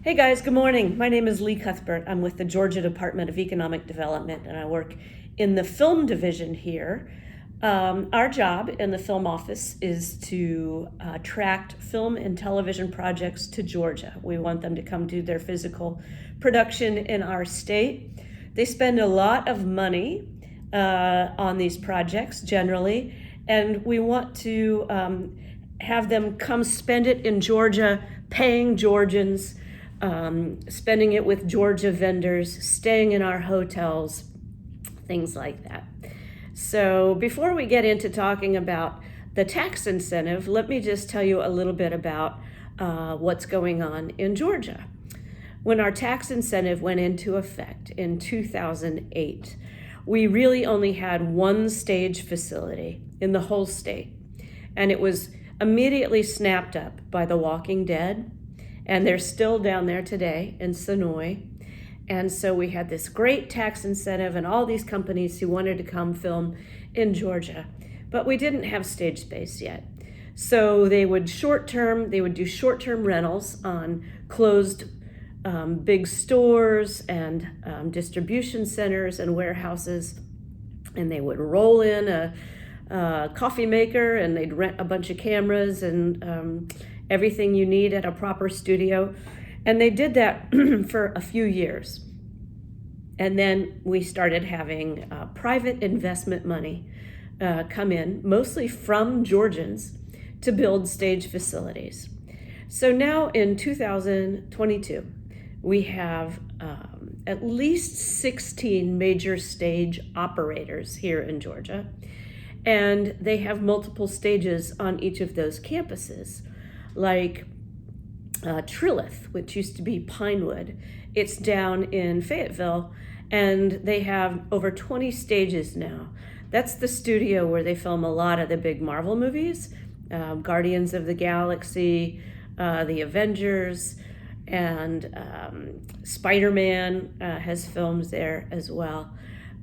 Hey guys, good morning. My name is Lee Cuthbert. I'm with the Georgia Department of Economic Development and I work in the film division here. Our job in the film office is to attract film and television projects to Georgia. We want them to come do their physical production in our state. They spend a lot of money on these projects generally, and we want to have them come spend it in Georgia, paying Georgians, spending it with Georgia vendors, staying in our hotels, things like that. So before we get into talking about the tax incentive, let me just tell you a little bit about what's going on in Georgia. When our tax incentive went into effect in 2008, we really only had one stage facility in the whole state, and it was immediately snapped up by The Walking Dead, and they're still down there today in Sonoy. And so we had this great tax incentive and all these companies who wanted to come film in Georgia, but we didn't have stage space yet. So they would do short-term rentals on closed big stores and distribution centers and warehouses, and they would roll in a coffee maker, and they'd rent a bunch of cameras and everything you need at a proper studio. And they did that for a few years. And then we started having private investment money come in, mostly from Georgians, to build stage facilities. So now in 2022, we have at least 16 major stage operators here in Georgia, and they have multiple stages on each of those campuses, like Trilith, which used to be Pinewood. It's down in Fayetteville, and they have over 20 stages now. That's the studio where they film a lot of the big Marvel movies, Guardians of the Galaxy, the Avengers, and Spider-Man has films there as well.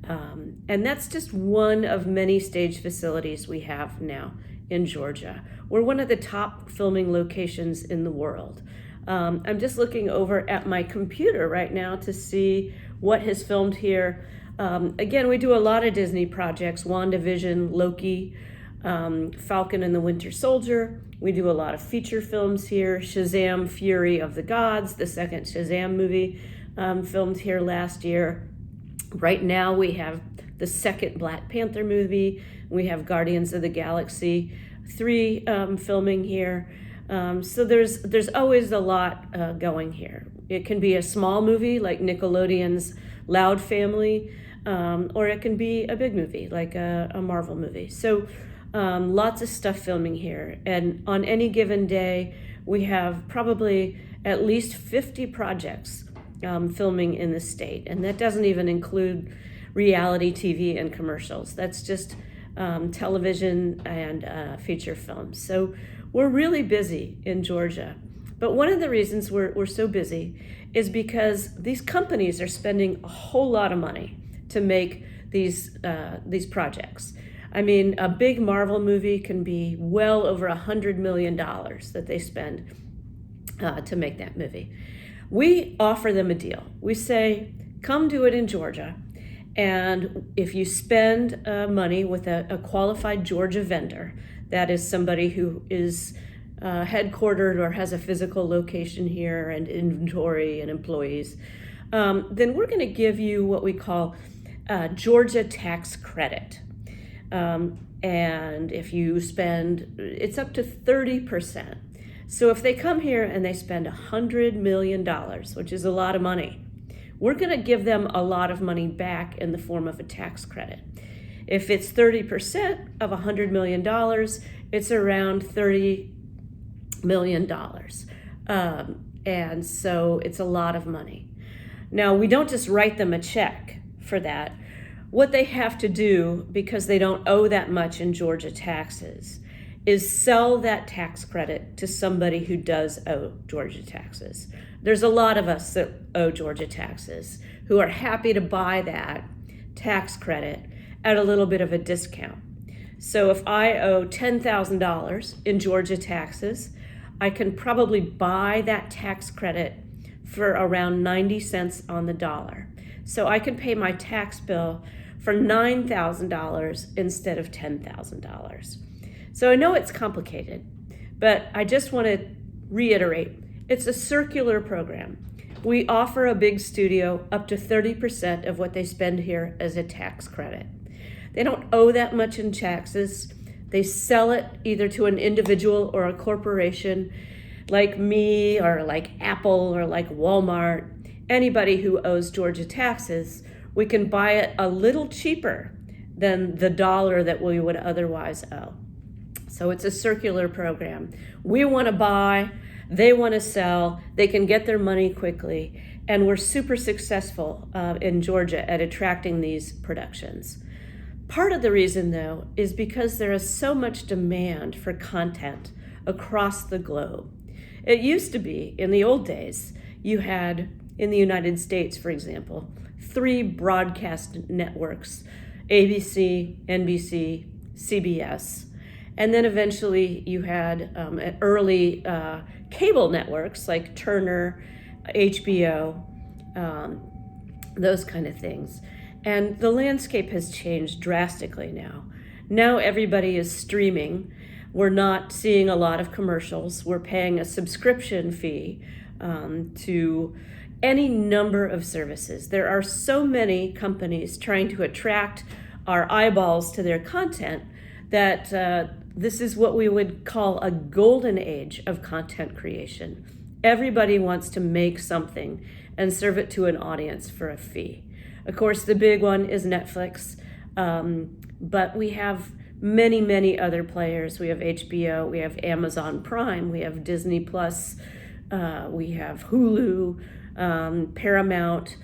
And that's just one of many stage facilities we have now in Georgia. We're one of the top filming locations in the world. I'm just looking over at my computer right now to see what has filmed here. Again, we do a lot of Disney projects: WandaVision, Loki, Falcon and the Winter Soldier. We do a lot of feature films here: Shazam! Fury of the Gods, the second Shazam movie, filmed here last year. Right now we have the second Black Panther movie. We have Guardians of the Galaxy 3 filming here. So there's always a lot going here. It can be a small movie like Nickelodeon's Loud Family, or it can be a big movie like a Marvel movie. So lots of stuff filming here. And on any given day, we have probably at least 50 projects filming in the state. And that doesn't even include reality TV and commercials. That's just television and feature films. So we're really busy in Georgia. But one of the reasons we're so busy is because these companies are spending a whole lot of money to make these projects. I mean, a big Marvel movie can be well over $100 million that they spend to make that movie. We offer them a deal. We say, come do it in Georgia, and if you spend money with a qualified Georgia vendor, that is somebody who is headquartered or has a physical location here and inventory and employees, then we're going to give you what we call Georgia tax credit. And if you spend, it's up to 30%. So if they come here and they spend $100 million, which is a lot of money, we're going to give them a lot of money back in the form of a tax credit. If it's 30% of $100 million, it's around $30 million. And so it's a lot of money. Now, we don't just write them a check for that. What they have to do, because they don't owe that much in Georgia taxes, is sell that tax credit to somebody who does owe Georgia taxes. There's a lot of us that owe Georgia taxes who are happy to buy that tax credit at a little bit of a discount. So if I owe $10,000 in Georgia taxes, I can probably buy that tax credit for around 90 cents on the dollar. So I can pay my tax bill for $9,000 instead of $10,000. So I know it's complicated, but I just want to reiterate, it's a circular program. We offer a big studio up to 30% of what they spend here as a tax credit. They don't owe that much in taxes. They sell it either to an individual or a corporation like me or like Apple or like Walmart. Anybody who owes Georgia taxes, we can buy it a little cheaper than the dollar that we would otherwise owe. So it's a circular program. We want to buy, they want to sell, they can get their money quickly, and we're super successful in Georgia at attracting these productions. Part of the reason, though, is because there is so much demand for content across the globe. It used to be, in the old days, you had, in the United States, for example, 3 broadcast networks, ABC, NBC, CBS, and then eventually you had early cable networks like Turner, HBO, those kind of things. And the landscape has changed drastically now. Now everybody is streaming. We're not seeing a lot of commercials. We're paying a subscription fee to any number of services. There are so many companies trying to attract our eyeballs to their content that this is what we would call a golden age of content creation. Everybody wants to make something and serve it to an audience for a fee. Of course, the big one is Netflix, but we have many, many other players. We have HBO, we have Amazon Prime, we have Disney Plus, we have Hulu, Paramount.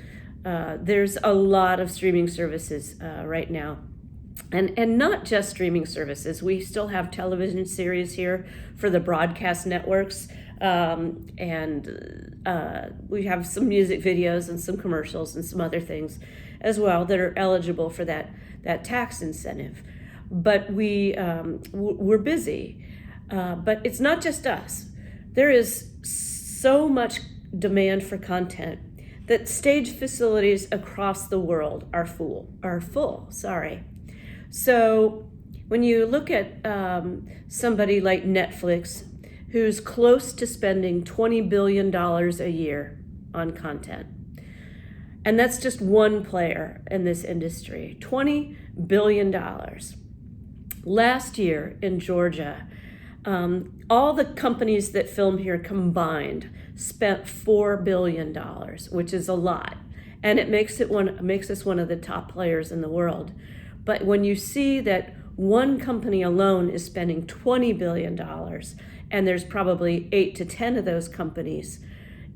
There's a lot of streaming services right now. And not just streaming services. We still have television series here for the broadcast networks. And we have some music videos and some commercials and some other things as well that are eligible for that tax incentive. But we're busy. But it's not just us. There is so much demand for content that stage facilities across the world are full. So when you look at somebody like Netflix, who's close to spending $20 billion a year on content, and that's just one player in this industry, $20 billion. Last year in Georgia, all the companies that film here combined spent $4 billion, which is a lot. And it makes us one of the top players in the world. But when you see that one company alone is spending $20 billion, and there's probably 8 to 10 of those companies,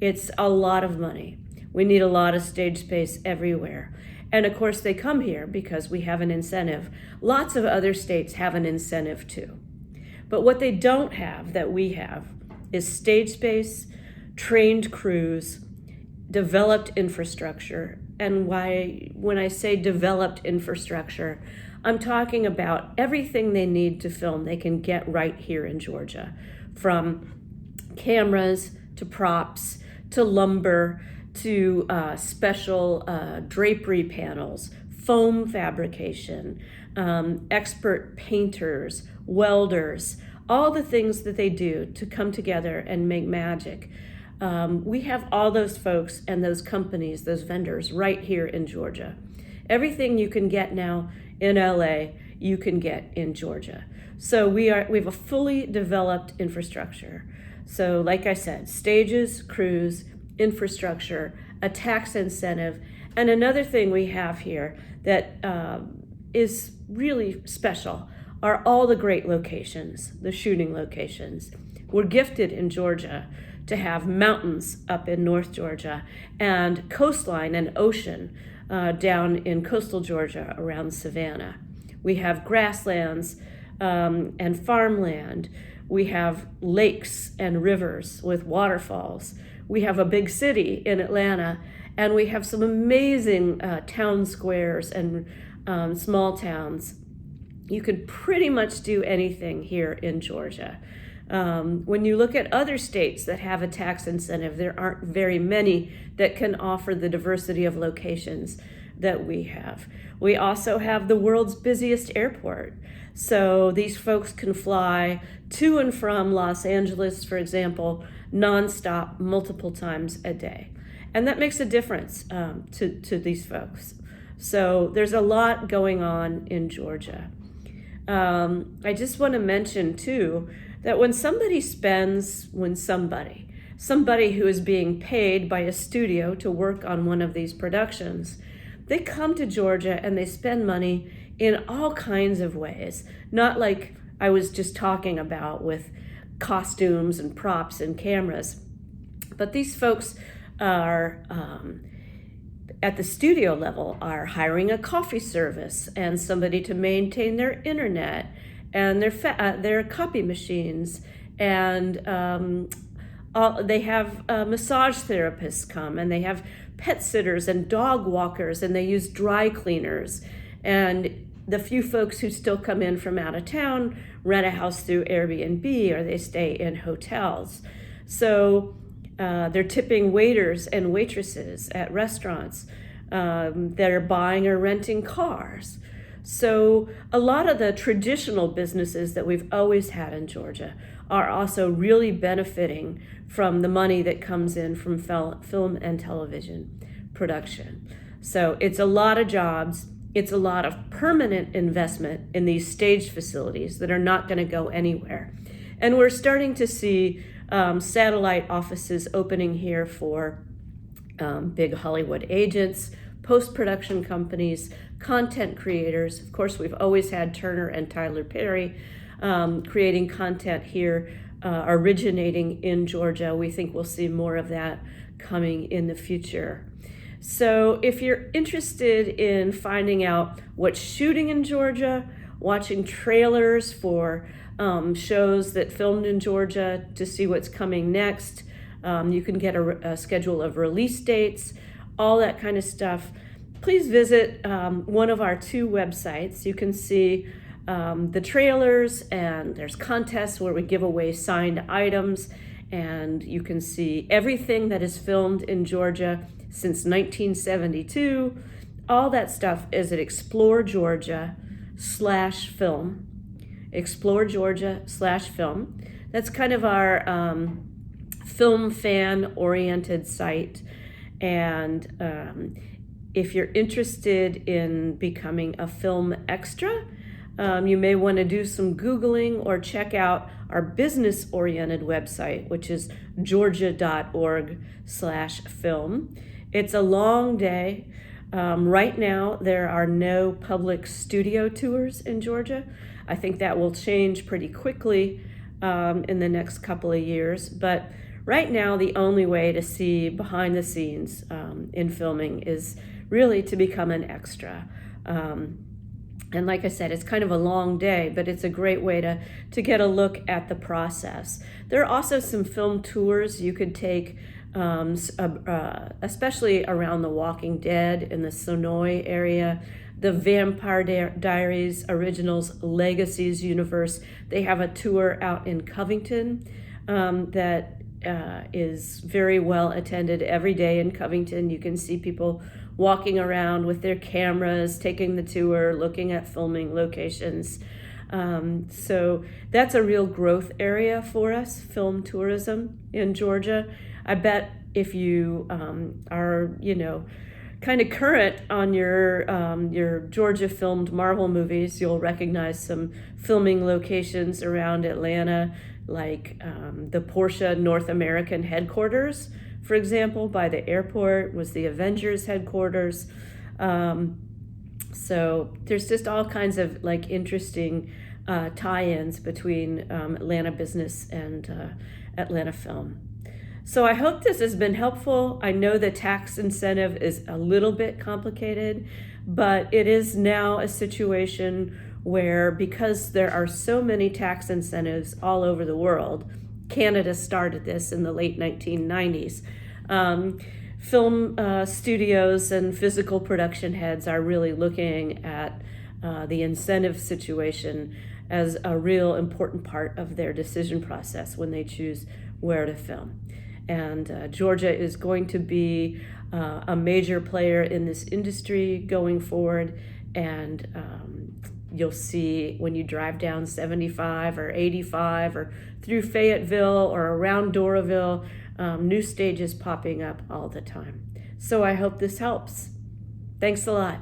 it's a lot of money. We need a lot of stage space everywhere. And of course, they come here because we have an incentive. Lots of other states have an incentive too. But what they don't have that we have is stage space, trained crews, developed infrastructure. And when I say developed infrastructure, I'm talking about everything they need to film they can get right here in Georgia, from cameras to props to lumber to special drapery panels, foam fabrication, expert painters, welders, all the things that they do to come together and make magic. We have all those folks and those companies, those vendors right here in Georgia. Everything you can get now in LA, you can get in Georgia. So we have a fully developed infrastructure. So like I said, stages, crews, infrastructure, a tax incentive, and another thing we have here that is really special are all the great locations, the shooting locations. We're gifted in Georgia to have mountains up in North Georgia and coastline and ocean down in coastal Georgia around Savannah. We have grasslands and farmland. We have lakes and rivers with waterfalls. We have a big city in Atlanta, and we have some amazing town squares and small towns. You could pretty much do anything here in Georgia. When you look at other states that have a tax incentive, there aren't very many that can offer the diversity of locations that we have. We also have the world's busiest airport. So these folks can fly to and from Los Angeles, for example, nonstop multiple times a day. And that makes a difference to these folks. So there's a lot going on in Georgia. I just want to mention too that when somebody who is being paid by a studio to work on one of these productions, they come to Georgia and they spend money in all kinds of ways, not like I was just talking about with costumes and props and cameras, but these folks are at the studio level are hiring a coffee service and somebody to maintain their internet and their copy machines, and they have massage therapists come, and they have pet sitters and dog walkers, and they use dry cleaners, and the few folks who still come in from out of town rent a house through Airbnb or they stay in hotels. So they're tipping waiters and waitresses at restaurants. They're buying or renting cars. So a lot of the traditional businesses that we've always had in Georgia are also really benefiting from the money that comes in from film and television production. So it's a lot of jobs. It's a lot of permanent investment in these staged facilities that are not going to go anywhere. And we're starting to see satellite offices opening here for big Hollywood agents, post-production companies, content creators. Of course, we've always had Turner and Tyler Perry creating content here, originating in Georgia. We think we'll see more of that coming in the future. So if you're interested in finding out what's shooting in Georgia, watching trailers for shows that filmed in Georgia to see what's coming next, you can get a schedule of release dates, all that kind of stuff. Please visit one of our 2 websites. You can see the trailers, and there's contests where we give away signed items, and you can see everything that is filmed in Georgia since 1972. All that stuff is at Explore Georgia/film. Explore Georgia/film. That's kind of our film fan oriented site. And if you're interested in becoming a film extra, you may want to do some Googling or check out our business oriented website, which is georgia.org/film. It's a long day. Right now, there are no public studio tours in Georgia. I think that will change pretty quickly in the next couple of years. But right now, the only way to see behind the scenes in filming is really to become an extra. And like I said, it's kind of a long day, but it's a great way to get a look at the process. There are also some film tours you could take, especially around The Walking Dead in the Sonoy area, the Vampire Diaries Originals Legacies universe. They have a tour out in Covington that is very well attended every day in Covington. You can see people walking around with their cameras, taking the tour, looking at filming locations. So that's a real growth area for us, film tourism in Georgia. I bet if you are, kind of current on your Georgia filmed Marvel movies, you'll recognize some filming locations around Atlanta, like the Porsche North American headquarters, for example, by the airport was the Avengers headquarters. So there's just all kinds of interesting tie-ins between Atlanta business and Atlanta film. So I hope this has been helpful. I know the tax incentive is a little bit complicated, but it is now a situation where, because there are so many tax incentives all over the world, Canada started this in the late 1990s. Film studios and physical production heads are really looking at the incentive situation as a real important part of their decision process when they choose where to film. And Georgia is going to be a major player in this industry going forward. And you'll see when you drive down 75 or 85 or through Fayetteville or around Doraville, new stages popping up all the time. So I hope this helps. Thanks a lot.